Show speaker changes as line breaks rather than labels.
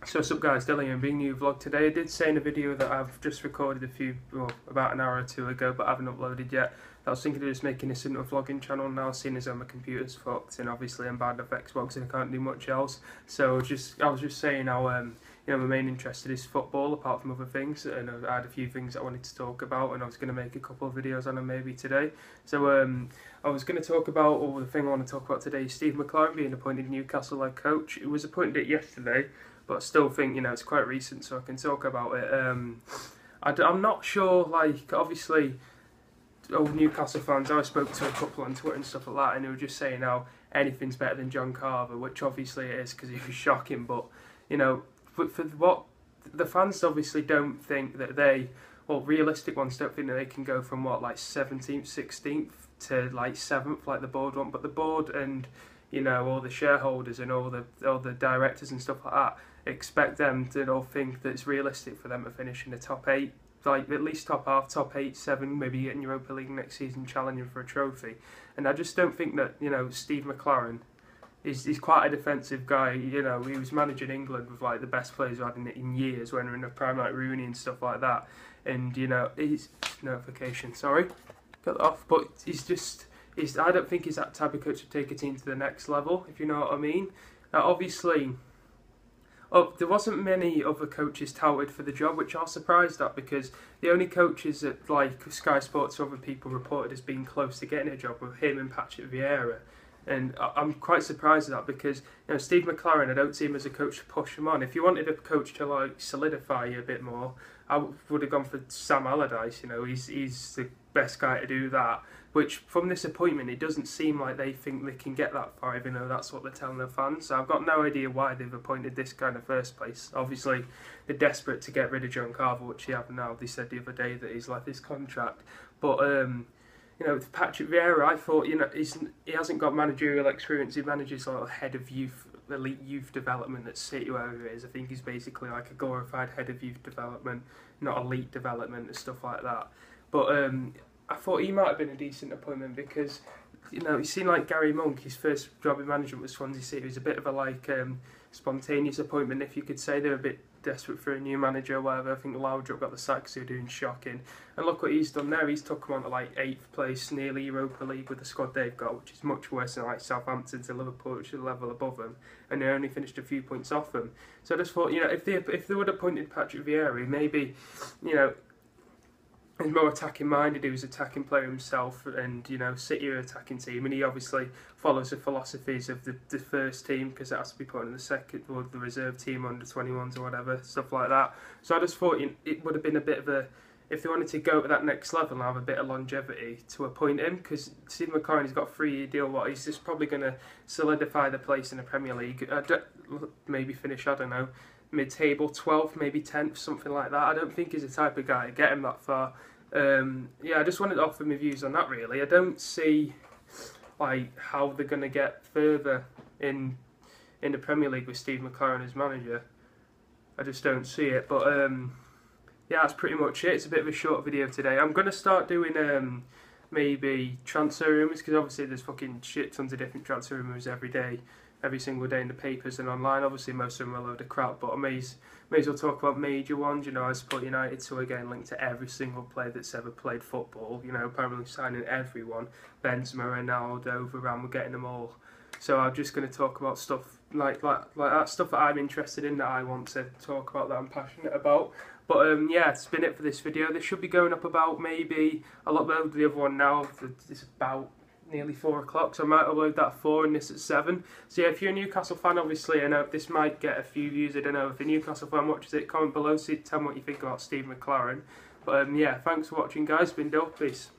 So what's up guys, Dylan here, being new vlog today. I did say in a video that I've just recorded about an hour or two ago, but I haven't uploaded yet. I was thinking of just making this into a vlogging channel now, seeing as how my computer's fucked and obviously I'm bad off Xbox and I can't do much else. So I was just saying how my main interest is football apart from other things, and I had a few things I wanted to talk about and I was going to make a couple of videos on them maybe today. So I was going to talk about, or the thing I want to talk about today is Steve McClaren being appointed Newcastle head coach. It was appointed yesterday, but I still think, it's quite recent, so I can talk about it. I'm not sure, obviously, old Newcastle fans, I spoke to a couple on Twitter and stuff like that, and they were just saying how anything's better than John Carver, which obviously it is, because he was shocking, but, for what, the fans obviously don't think that realistic ones don't think that they can go from, 17th, 16th to, 7th, like the board want, but the board and, all the shareholders and all the directors and stuff like that expect them to all think that it's realistic for them to finish in the top 8, at least top half, top 8, 7, maybe getting Europa League next season, challenging for a trophy. And I just don't think that, Steve McClaren he's quite a defensive guy. He was managing England with the best players we've had in years when we're in a prime like Rooney and stuff like that. And he's notification, sorry, got that off. But I don't think he's that type of coach to take a team to the next level, if you know what I mean. Now, obviously, there wasn't many other coaches touted for the job, which I was surprised at, because the only coaches that Sky Sports or other people reported as being close to getting a job were him and Patrick Vieira. And I'm quite surprised at that, because Steve McClaren, I don't see him as a coach to push him on. If you wanted a coach to solidify you a bit more, I would have gone for Sam Allardyce. He's the best guy to do that. Which, from this appointment, it doesn't seem like they think they can get that far, even though that's what they're telling their fans. So I've got no idea why they've appointed this guy in the first place. Obviously, they're desperate to get rid of John Carver, which they have now. They said the other day that he's left his contract. But, with Patrick Vieira, I thought, he hasn't got managerial experience. He manages head of youth, elite youth development at City, wherever it is. I think he's basically like a glorified head of youth development, not elite development and stuff like that. But I thought he might have been a decent appointment, because, you seen Gary Monk, his first job in management was Swansea City. It was a bit of a spontaneous appointment, if you could say. They were a bit desperate for a new manager or whatever. I think Laudrup got the sack because they were doing shocking. And look what he's done there. He's took them on to 8th place, nearly Europa League with the squad they've got, which is much worse than Southampton to Liverpool, which is a level above them. And they only finished a few points off them. So I just thought, if they would have appointed Patrick Vieira, maybe, he's more attacking minded. He was an attacking player himself, and City are an attacking team, and he obviously follows the philosophies of the first team, because it has to be put in the second or the reserve team, under 21s or whatever, stuff like that. So I just thought it would have been a bit of a, if they wanted to go to that next level and have a bit of longevity, to appoint him, because Steve McClaren, he's got a 3-year deal. He's just probably going to solidify the place in the Premier League, maybe finish, I don't know, mid-table, 12th, maybe 10th, something like that. I don't think he's the type of guy to get him that far. I just wanted to offer my views on that, really. I don't see how they're going to get further in the Premier League with Steve McClaren as manager. I just don't see it. But that's pretty much it. It's a bit of a short video today. I'm going to start doing maybe transfer rumours, because obviously there's fucking shit tons of different transfer rumours every single day in the papers and online. Obviously most of them are a load of crap, but I may as well talk about major ones. I support United, so again, linked to every single player that's ever played football. Apparently signing everyone. Benzema, Ronaldo, Varane, we're getting them all. So I'm just going to talk about stuff like that, stuff that I'm interested in, that I want to talk about, that I'm passionate about. But it's been it for this video. This should be going up about maybe, I'll upload the other one now. It's about nearly 4 o'clock, so I might upload that at 4 and this at 7. So if you're a Newcastle fan, obviously, I know this might get a few views. I don't know if a Newcastle fan watches it. Comment below, tell me what you think about Steve McClaren. But thanks for watching, guys. Been dope. Peace.